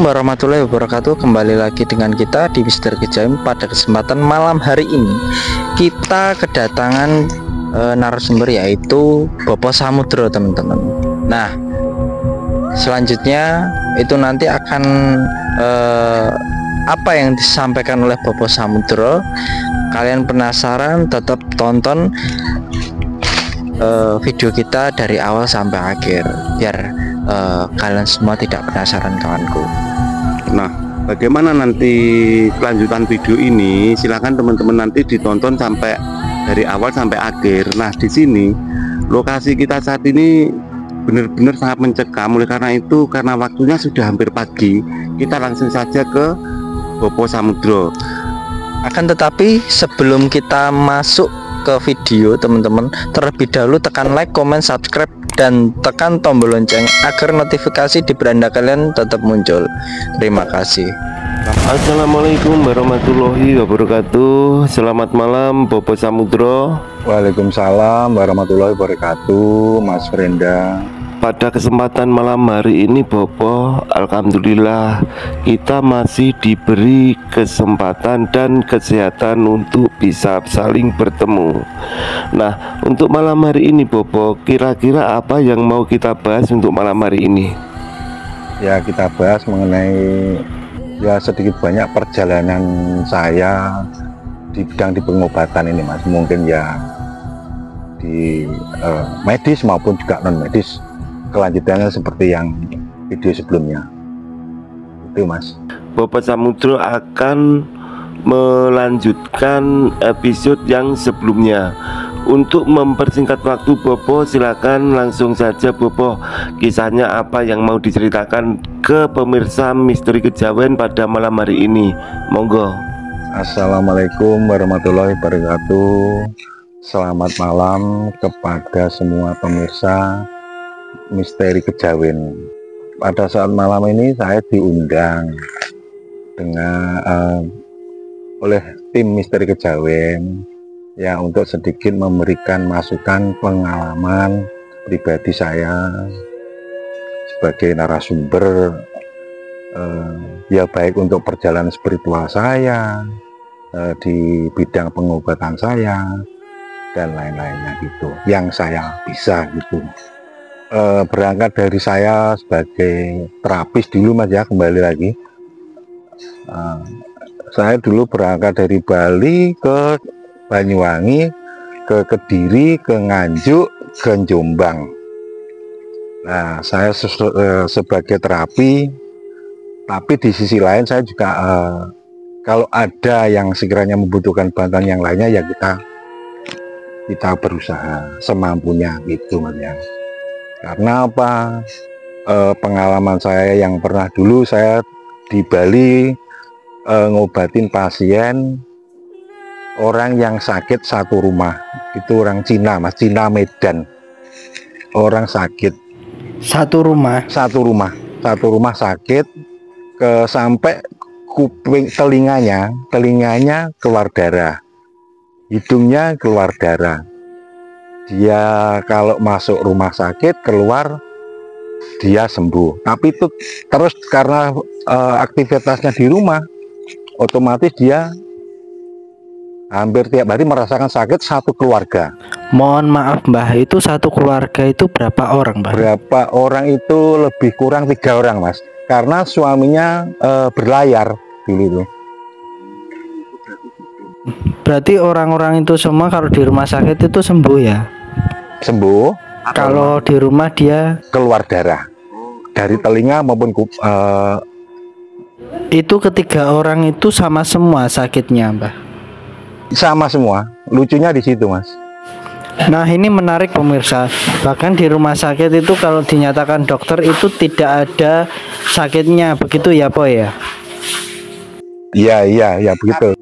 warahmatullahi wabarakatuh. Kembali lagi dengan kita di Misteri Kejawen. Pada kesempatan malam hari ini kita kedatangan narasumber, yaitu Bopo Samudro, teman-teman. Nah, selanjutnya itu nanti akan apa yang disampaikan oleh Bopo Samudro. Kalian penasaran? Tetap tonton video kita dari awal sampai akhir biar kalian semua tidak penasaran, kawanku. Nah, bagaimana nanti kelanjutan video ini? Silahkan teman-teman nanti ditonton sampai dari awal sampai akhir. Nah, di sini lokasi kita saat ini benar-benar sangat mencekam. Oleh karena itu, karena waktunya sudah hampir pagi, kita langsung saja ke Bopo Samudro. Akan tetapi sebelum kita masuk ke video, teman-teman, terlebih dahulu tekan like, comment, subscribe, dan tekan tombol lonceng agar notifikasi di beranda kalian tetap muncul. Terima kasih. Assalamualaikum warahmatullahi wabarakatuh. Selamat malam Bopo Samudro. Waalaikumsalam warahmatullahi wabarakatuh, Mas Frenda. Pada kesempatan malam hari ini Bopo, alhamdulillah kita masih diberi kesempatan dan kesehatan untuk bisa saling bertemu. Nah, untuk malam hari ini Bopo, kira-kira apa yang mau kita bahas untuk malam hari ini? Ya, kita bahas mengenai ya sedikit banyak perjalanan saya di bidang di pengobatan ini, Mas. Mungkin ya di medis maupun juga non medis. Kelanjutannya seperti yang video sebelumnya itu, Mas. Bopo Samudro akan melanjutkan episode yang sebelumnya. Untuk mempersingkat waktu Bopo, silakan langsung saja Bopo, kisahnya apa yang mau diceritakan ke pemirsa Misteri Kejawen pada malam hari ini. Monggo. Assalamualaikum warahmatullahi wabarakatuh. Selamat malam kepada semua pemirsa Misteri Kejawen. Pada saat malam ini saya diundang dengan oleh tim Misteri Kejawen ya, untuk sedikit memberikan masukan pengalaman pribadi saya sebagai narasumber, ya baik untuk perjalanan spiritual saya, di bidang pengobatan saya dan lain-lainnya gitu, yang saya bisa gitu. Berangkat dari saya sebagai terapis dulu, Mas, ya, kembali lagi. Saya dulu berangkat dari Bali ke Banyuwangi, ke Kediri, ke Nganjuk, ke Jombang. Nah, saya sebagai terapi, tapi di sisi lain saya juga kalau ada yang sekiranya membutuhkan bantuan yang lainnya, ya kita berusaha semampunya gitu, Mas, ya. Karena apa? Pengalaman saya yang pernah dulu saya di Bali ngobatin pasien orang yang sakit satu rumah. Itu orang Cina, Mas, Cina Medan. Orang sakit Satu rumah sakit sampai kuping telinganya keluar darah, hidungnya keluar darah. Dia kalau masuk rumah sakit keluar dia sembuh, tapi itu terus karena aktivitasnya di rumah, otomatis dia hampir tiap hari merasakan sakit satu keluarga. Mohon maaf, Mbah, itu satu keluarga itu berapa orang, Mbah? Berapa orang itu lebih kurang 3 orang, Mas, karena suaminya berlayar dulu tuh. Berarti orang-orang itu semua kalau di rumah sakit itu sembuh ya? Sembuh. Kalau di rumah dia keluar darah dari telinga maupun itu ketiga orang itu sama semua sakitnya, Mbah? Sama semua. Lucunya di situ, Mas. Nah, ini menarik pemirsa. Bahkan di rumah sakit itu kalau dinyatakan dokter itu tidak ada sakitnya, begitu ya, Po ya? Iya begitu.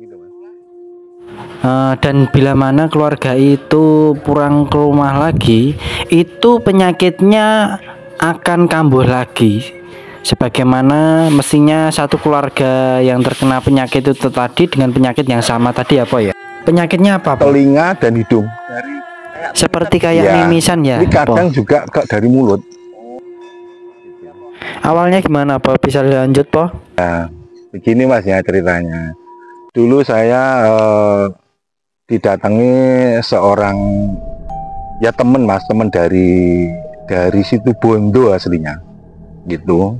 Dan bila mana keluarga itu pulang ke rumah lagi, itu penyakitnya akan kambuh lagi. Sebagaimana mestinya satu keluarga yang terkena penyakit itu tadi dengan penyakit yang sama tadi, apa ya? Penyakitnya apa, Po? Telinga dan hidung. Seperti kayak mimisan ya? Ini kadang juga dari mulut. Awalnya gimana Po? Bisa lanjut Po? Nah, begini Mas ya ceritanya. Dulu saya didatangi seorang ya temen Mas, temen dari situ Bondo aslinya gitu.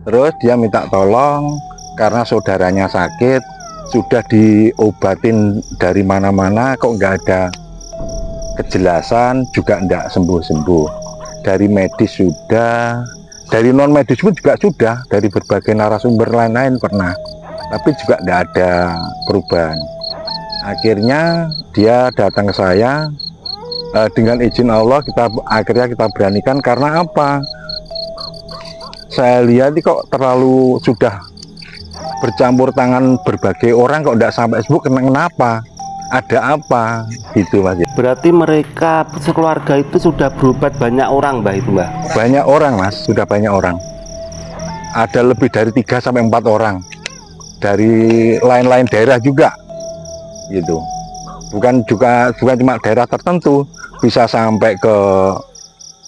Terus dia minta tolong karena saudaranya sakit, sudah diobatin dari mana-mana kok nggak ada kejelasan, juga nggak sembuh-sembuh. Dari medis sudah, dari non medis pun juga sudah, dari berbagai narasumber lain-lain pernah, tapi juga nggak ada perubahan. Akhirnya dia datang ke saya, dengan izin Allah akhirnya kita beranikan. Karena apa? Saya lihat ini kok terlalu sudah bercampur tangan berbagai orang, kok tidak sampai sembuh. Kenapa? Ada apa gitu Mas? Berarti mereka sekeluarga itu sudah berobat banyak orang Mbah itu Mbah? Banyak orang Mas, sudah banyak orang. Ada lebih dari 3 sampai 4 orang dari lain-lain daerah juga gitu. Bukan cuma daerah tertentu, bisa sampai ke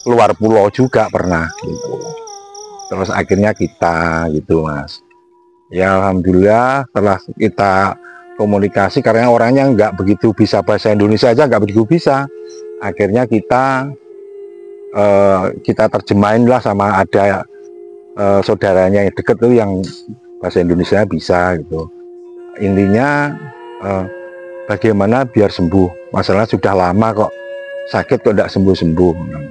luar pulau juga pernah gitu. Terus akhirnya kita gitu Mas, ya alhamdulillah setelah kita komunikasi, karena orangnya nggak begitu bisa bahasa Indonesia aja, nggak begitu bisa, akhirnya kita terjemahin lah sama ada saudaranya yang deket tuh yang bahasa Indonesia bisa gitu. Intinya bagaimana biar sembuh, masalah sudah lama kok sakit kok tidak sembuh-sembuh.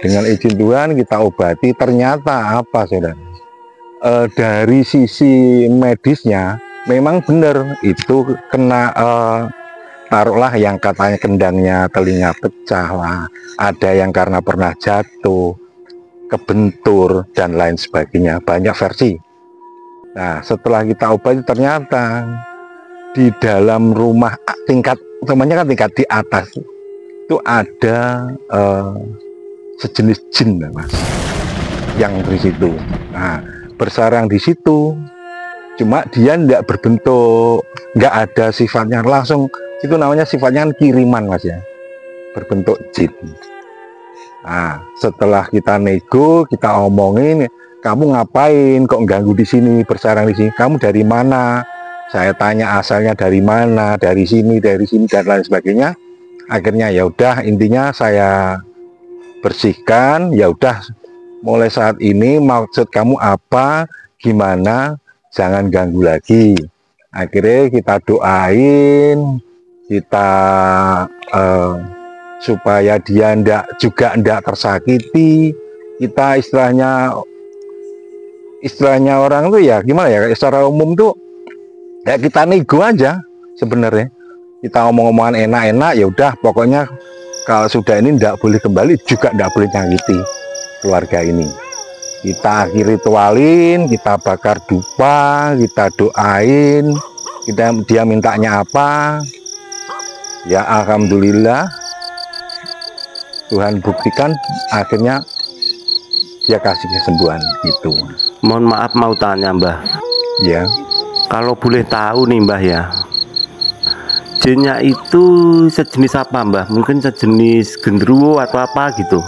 Dengan izin Tuhan kita obati. Ternyata apa saudara, dari sisi medisnya memang benar itu kena taruhlah yang katanya kendangnya telinga pecah lah, ada yang karena pernah jatuh, kebentur dan lain sebagainya, banyak versi. Nah setelah kita obati ternyata di dalam rumah tingkat, temannya kan tingkat di atas itu ada sejenis jin Mas yang di situ. Nah bersarang di situ, cuma dia tidak berbentuk, nggak ada sifatnya langsung, itu namanya sifatnya kan kiriman Mas ya, berbentuk jin. Nah setelah kita nego, kita omongin, kamu ngapain kok ganggu di sini, bersarang di sini, kamu dari mana? Saya tanya asalnya dari mana, dari sini dan lain sebagainya. Akhirnya ya udah, intinya saya bersihkan. Ya udah, mulai saat ini maksud kamu apa, gimana, jangan ganggu lagi. Akhirnya kita doain, kita supaya dia ndak tersakiti. Kita istilahnya orang tuh ya gimana ya, secara umum tuh ya kita nego aja sebenarnya. Kita omong-omongan enak-enak, ya udah pokoknya kalau sudah ini ndak boleh kembali, juga ndak boleh nyakiti keluarga ini. Kita akhiri ritualin, kita bakar dupa, kita doain, dia mintanya apa, ya alhamdulillah Tuhan buktikan, akhirnya dia kasih kesembuhan itu. Mohon maaf mau tanya Mbah, Ya, kalau boleh tahu nih Mbah ya, jinnya itu sejenis apa Mbah? Mungkin sejenis genderuwo atau apa gitu?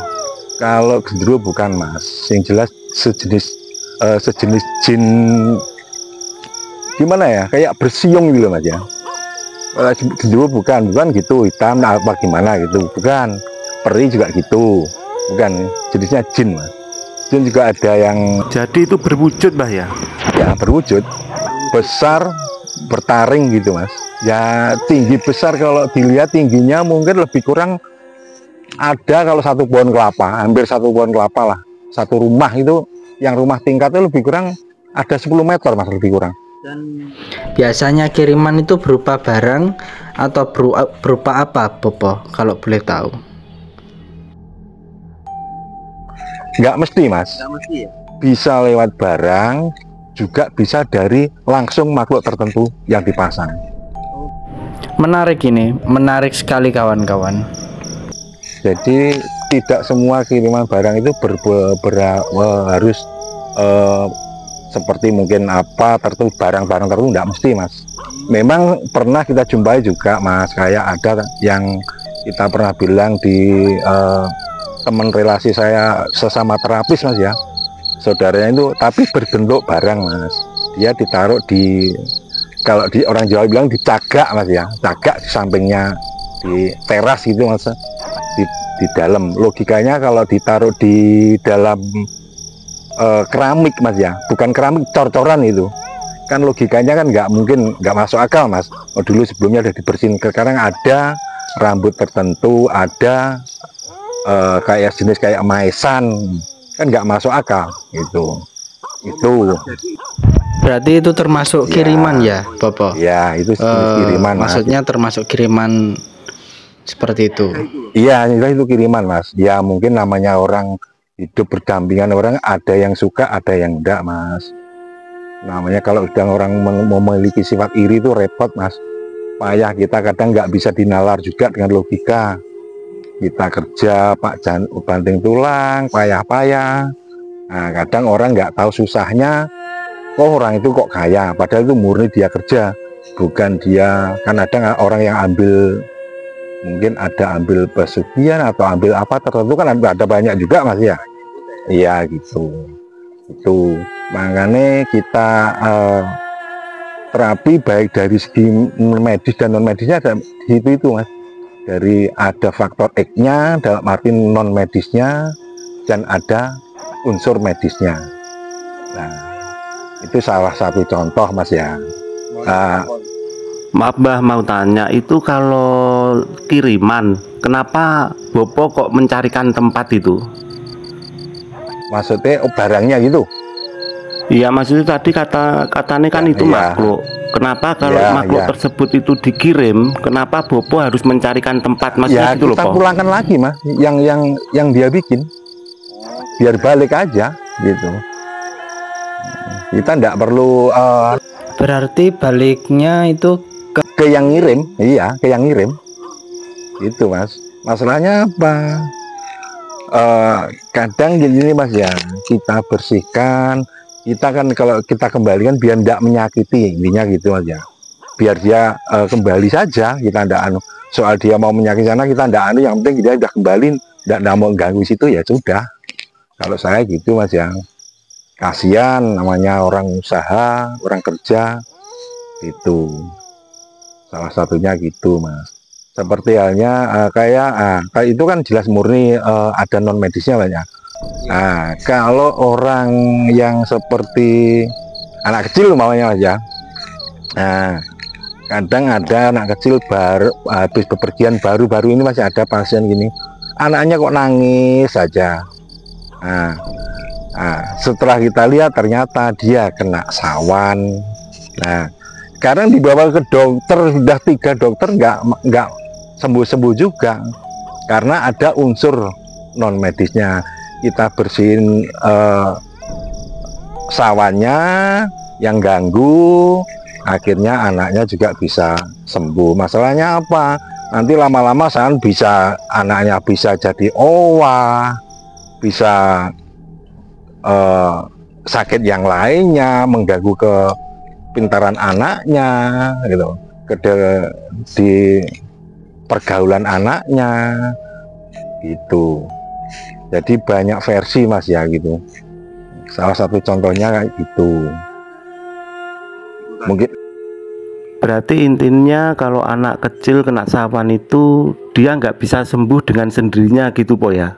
kalau genderuwo bukan Mas, yang jelas sejenis jin gimana ya, kayak bersiung gitu Mas ya. Kalau genderuwo bukan gitu, hitam apa gimana gitu, bukan. Peri juga gitu, bukan, jenisnya jin Mas. Jin juga ada yang, Jadi itu berwujud Mbah ya? ya berwujud besar, bertaring gitu Mas. Ya tinggi besar, kalau dilihat tingginya mungkin lebih kurang ada kalau 1 pohon kelapa, hampir 1 pohon kelapa lah. Satu rumah itu, yang rumah tingkatnya lebih kurang ada 10 meter Mas, lebih kurang. Biasanya kiriman itu berupa barang atau berupa apa Popo kalau boleh tahu? Nggak mesti Mas, bisa lewat barang, juga bisa dari langsung makhluk tertentu yang dipasang. Menarik ini, menarik sekali kawan-kawan. Jadi tidak semua kiriman barang itu harus seperti mungkin apa tertentu, barang-barang tertentu, nggak mesti Mas. Memang pernah kita jumpai juga Mas, kayak ada yang kita pernah bilang di teman relasi saya sesama terapis Mas ya, saudaranya itu, tapi berbentuk barang Mas. Dia ditaruh di, kalau di orang Jawa bilang dicagak Mas ya, cagak di sampingnya, di teras gitu Mas, di dalam. Logikanya kalau ditaruh di dalam keramik Mas ya, bukan keramik, cor-coran itu kan, logikanya kan nggak mungkin, nggak masuk akal Mas. Oh, dulu sebelumnya udah dibersihin, sekarang ada rambut tertentu, ada kayak jenis kayak maesan, kan nggak masuk akal gitu. Itu Berarti itu termasuk kiriman ya, Bopo? ya, itu kiriman Mas. Maksudnya termasuk kiriman seperti itu. Iya, itu kiriman Mas. Ya mungkin namanya orang hidup berdampingan, orang ada yang suka, ada yang enggak Mas. Namanya kalau udah orang memiliki sifat iri itu repot Mas. Payah kita kadang nggak bisa dinalar juga dengan logika. Kita kerja Pak banting tulang, payah-payah. Nah, kadang orang nggak tahu susahnya. Oh, orang itu kok kaya, padahal itu murni dia kerja, bukan dia. Kan ada orang yang ambil, mungkin ada ambil pesugihan atau ambil apa tertentu, kan ada banyak juga Mas ya. Iya gitu. Itu makanya kita terapi baik dari segi medis dan non medisnya ada di itu Mas. Dari ada faktor X-nya dalam arti non medisnya, dan ada unsur medisnya. Nah, itu salah satu contoh Mas ya. Maaf Mbah, mau tanya, itu kalau kiriman, kenapa Bopo kok mencarikan tempat itu? Maksudnya barangnya gitu? Iya, maksudnya tadi katanya kan itu makhluk. Kenapa kalau makhluk tersebut itu dikirim, kenapa Bopo harus mencarikan tempat? Maksudnya gitu loh, kita pulangkan lagi Mas, yang dia bikin, biar balik aja gitu. Kita tidak perlu. Berarti baliknya itu ke yang ngirim, iya, ke yang ngirim. Itu Mas. Masalahnya apa? Kadang gini Mas ya, kita bersihkan. Kita kan kalau kita kembalikan biar tidak menyakiti, intinya gitu Mas ya. Biar dia kembali saja, kita tidak soal dia mau menyakiti sana, kita tidak yang penting dia sudah kembali, tidak mau ganggu situ, ya sudah. Kalau saya gitu Mas ya. Kasihan namanya orang usaha, orang kerja, itu salah satunya gitu Mas. Seperti halnya kayak itu kan jelas murni ada non medisnya banyak. Nah, kalau orang yang seperti anak kecil umpamanya Mas ya, nah kadang ada anak kecil baru habis bepergian, baru-baru ini masih ada pasien gini, anaknya kok nangis saja. Nah, setelah kita lihat ternyata dia kena sawan. Nah, sekarang dibawa ke dokter, sudah 3 dokter nggak sembuh-sembuh juga, karena ada unsur non medisnya. Kita bersihin sawannya yang ganggu, akhirnya anaknya juga bisa sembuh. Masalahnya apa? Nanti lama-lama bisa anaknya bisa jadi owa, bisa sakit yang lainnya, mengganggu kepintaran anaknya gitu, di pergaulan anaknya gitu. Jadi banyak versi Mas ya gitu. Salah satu contohnya kayak gitu. Mungkin berarti intinya kalau anak kecil kena sawan itu dia nggak bisa sembuh dengan sendirinya gitu Po ya?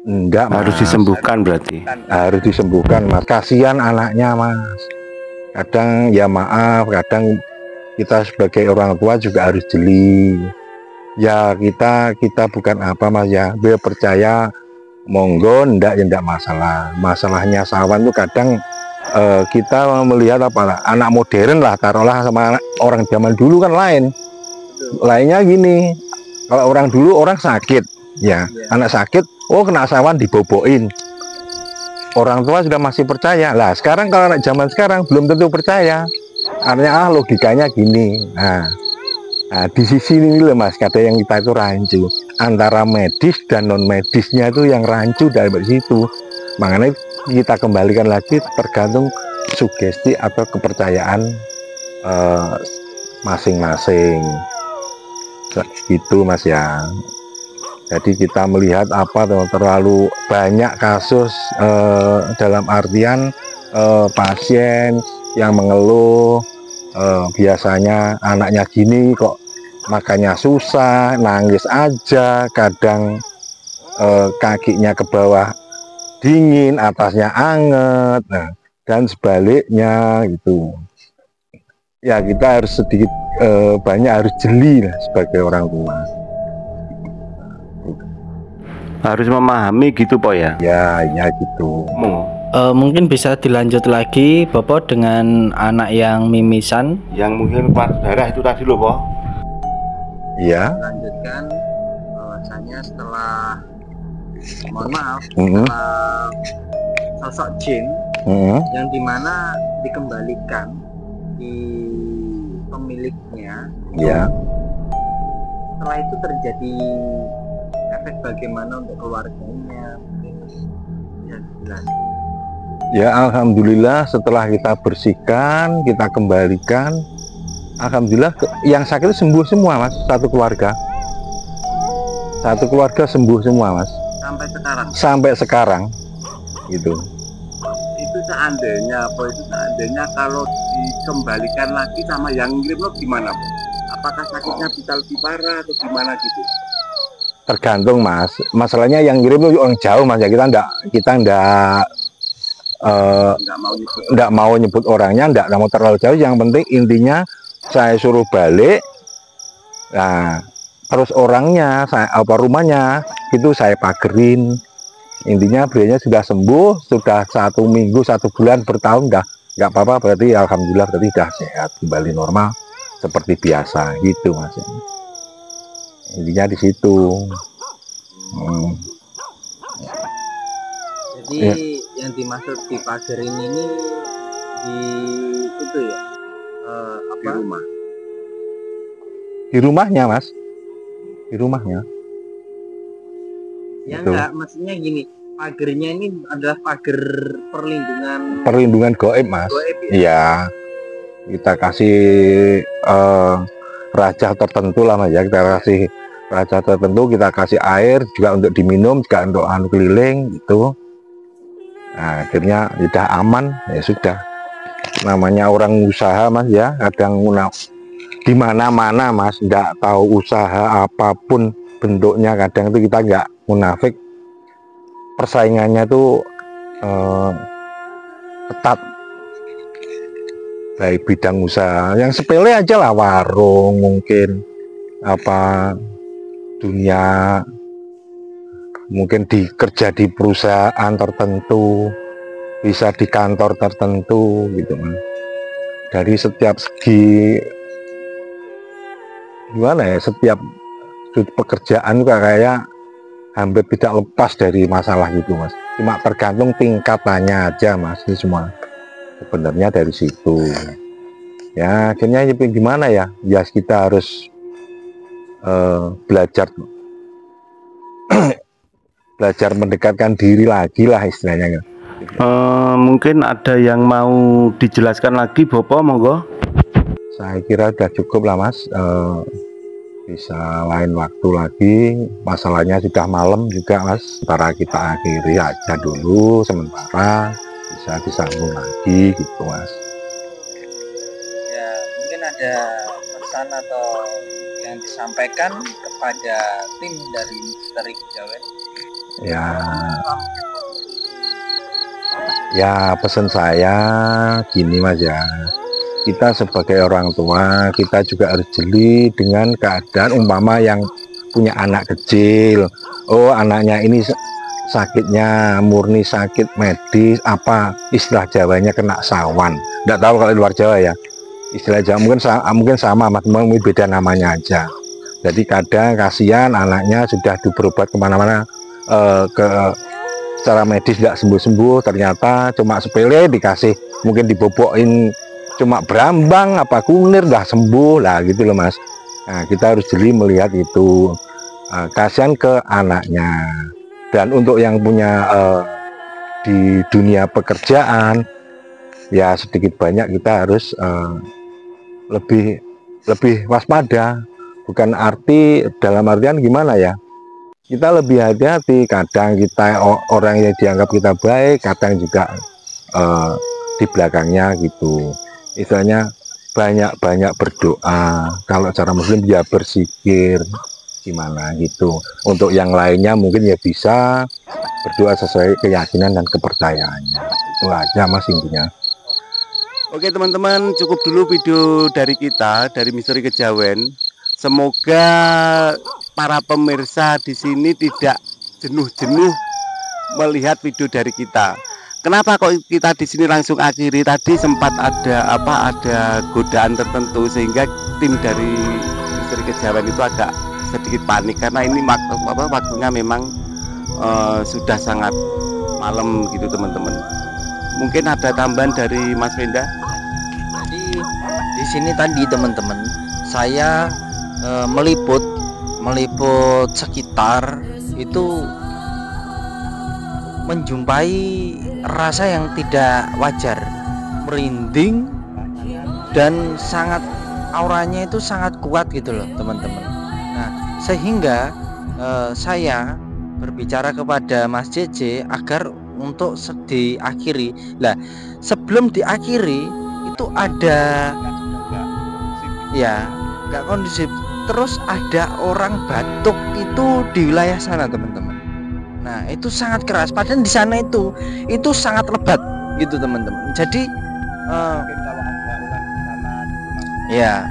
enggak Mas. Harus disembuhkan berarti. Harus disembuhkan Mas. Kasihan anaknya Mas. Kadang ya maaf, kadang kita sebagai orang tua juga harus jeli. Ya kita bukan apa Mas ya, dia percaya monggo, enggak masalah. Masalahnya sawan itu kadang kita melihat apa, anak modern lah, taruhlah sama orang zaman dulu kan lainnya gini. Kalau orang dulu orang sakit ya, anak sakit, oh kena sawan diboboin, orang tua sudah masih percaya. Lah sekarang kalau anak zaman sekarang belum tentu percaya, artinya logikanya gini. Nah, di sisi ini loh Mas, kadang yang kita itu rancu antara medis dan non medisnya, itu yang rancu dari situ. Makanya kita kembalikan lagi tergantung sugesti atau kepercayaan masing-masing. Gitu Mas ya. Jadi kita melihat apa terlalu banyak kasus dalam artian pasien yang mengeluh biasanya anaknya gini kok makannya susah, nangis aja, kadang kakinya ke bawah dingin, atasnya anget, nah, dan sebaliknya gitu. Ya kita harus sedikit banyak harus jeli lah sebagai orang tua. Harus memahami gitu po ya. Ya gitu. Mungkin bisa dilanjut lagi Bopo dengan anak yang mimisan, yang mungkin keluar darah itu tadi loh po. Ya. Lanjutkan bahwasanya setelah, mohon maaf, setelah sosok jin yang dimana dikembalikan di pemiliknya, ya. Setelah itu terjadi efek bagaimana untuk keluarganya, mungkin ya jelas. Ya alhamdulillah setelah kita bersihkan, kita kembalikan, alhamdulillah yang sakit itu sembuh semua mas, satu keluarga sembuh semua mas. Sampai sekarang gitu. Itu seandainya kalau dikembalikan lagi sama yang ngirim lo gimana po? Apakah sakitnya bisa lebih parah atau gimana gitu? Tergantung mas, masalahnya yang ngirim itu orang jauh mas ya, kita nggak mau nyebut orangnya, nggak mau terlalu jauh. Yang penting intinya saya suruh balik, nah terus orangnya rumahnya itu saya pagerin. Intinya beliaunya sudah sembuh, sudah 1 minggu, 1 bulan, bertahun dah nggak apa-apa, berarti alhamdulillah berarti sudah sehat kembali normal seperti biasa gitu mas. Intinya di situ. Jadi yang dimaksud di pagerin ini di itu ya, Di rumah. Di rumahnya mas, di rumahnya. Ya Itu. enggak, maksudnya gini, pagernya ini adalah pagar Perlindungan gaib mas. Gaib, ya? Iya. Kita kasih raja tertentu lah mas ya, kita kasih raja tertentu, kita kasih air juga untuk diminum, juga untuk keliling gitu. Nah, akhirnya sudah aman, ya sudah. Namanya orang usaha mas ya, kadang di mana-mana mas, nggak tahu usaha apapun bentuknya, kadang itu kita nggak munafik, persaingannya tuh ketat. Dari bidang usaha yang sepele aja lah, warung mungkin, apa dunia mungkin kerja di perusahaan tertentu, bisa di kantor tertentu gitu kan. Dari setiap segi gimana ya, setiap pekerjaan juga kayak hampir tidak lepas dari masalah gitu mas. Cuma tergantung tingkatannya aja mas, ini semua sebenarnya dari situ. Ya akhirnya gimana ya, ya kita harus belajar belajar mendekatkan diri lagi lah istilahnya. Mungkin ada yang mau dijelaskan lagi Bopo, monggo. Saya kira sudah cukup lah mas, bisa lain waktu lagi, masalahnya sudah malam juga mas, sementara kita akhiri aja dulu sementara, bisa disambung lagi gitu mas. Ya mungkin ada pesan atau yang disampaikan kepada tim dari Misteri Kejawen. Ya pesan saya gini mas ya, kita sebagai orang tua kita juga harus jeli dengan keadaan umpama yang punya anak kecil. Oh anaknya ini sakitnya murni sakit medis, apa istilah Jawanya kena sawan, nggak tahu kalau di luar Jawa ya istilah Jawa, mungkin sama mas, mungkin beda namanya aja. Jadi kadang kasihan anaknya sudah berobat kemana-mana, secara medis nggak sembuh-sembuh, ternyata cuma sepele dikasih, mungkin dibobokin cuma berambang apa kunir dah sembuh lah gitu loh mas. Nah kita harus jeli melihat itu, kasihan ke anaknya. Dan untuk yang punya di dunia pekerjaan ya sedikit banyak kita harus lebih waspada, bukan dalam artian gimana ya, kita lebih hati-hati. Kadang kita orang yang dianggap kita baik, kadang juga di belakangnya gitu. Istilahnya banyak berdoa. Kalau cara muslim ya berzikir gimana gitu. Untuk yang lainnya mungkin ya bisa berdoa sesuai keyakinan dan kepercayaannya. Itu aja mas intinya. Oke teman-teman, cukup dulu video dari kita dari Misteri Kejawen. Semoga para pemirsa di sini tidak jenuh-jenuh melihat video dari kita. Kenapa kok kita di sini langsung akhiri? Tadi sempat ada godaan tertentu sehingga tim dari Misteri Kejawen itu agak sedikit panik karena ini waktunya memang sudah sangat malam gitu teman-teman. Mungkin ada tambahan dari Mas Renda. Jadi di sini tadi teman-teman saya meliput sekitar itu menjumpai rasa yang tidak wajar, merinding dan sangat auranya itu sangat kuat gitu loh teman-teman. Nah sehingga saya berbicara kepada Mas JJ agar untuk diakhiri. Lah sebelum diakhiri itu ada ya nggak kondusif, terus ada orang batuk itu di wilayah sana teman-teman. Nah itu sangat keras, padahal di sana itu sangat lebat gitu teman-teman. Jadi ya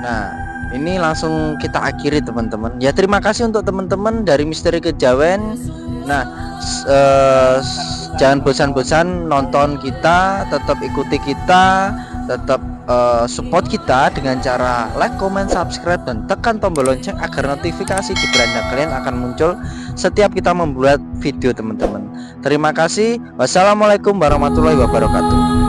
nah ini langsung kita akhiri teman-teman. Ya terima kasih untuk teman-teman dari Misteri Kejawen. Nah jangan bosan-bosan nonton kita, tetap ikuti kita, tetap support kita dengan cara like, comment, subscribe, dan tekan tombol lonceng agar notifikasi di beranda kalian akan muncul setiap kita membuat video teman-teman. Terima kasih. Wassalamualaikum warahmatullahi wabarakatuh.